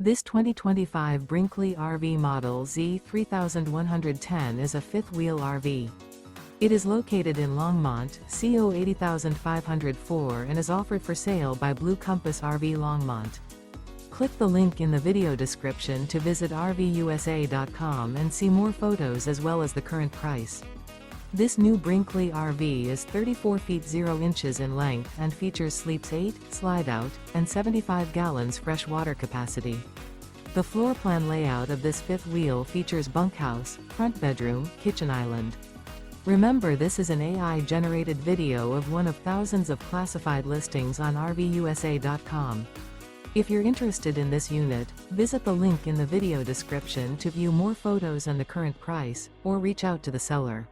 This 2025 Brinkley RV Model Z 3110 is a fifth-wheel RV. It is located in Longmont, CO 80504 and is offered for sale by Blue Compass RV Longmont. Click the link in the video description to visit RVUSA.com and see more photos as well as the current price. This new Brinkley RV is 34 feet 0 inches in length and features sleeps 8, Slideout, and 75 gallons fresh water capacity. The floor plan layout of this fifth wheel features bunkhouse, front bedroom, kitchen island. Remember, this is an AI-generated video of one of thousands of classified listings on RVUSA.com. If you're interested in this unit, visit the link in the video description to view more photos and the current price, or reach out to the seller.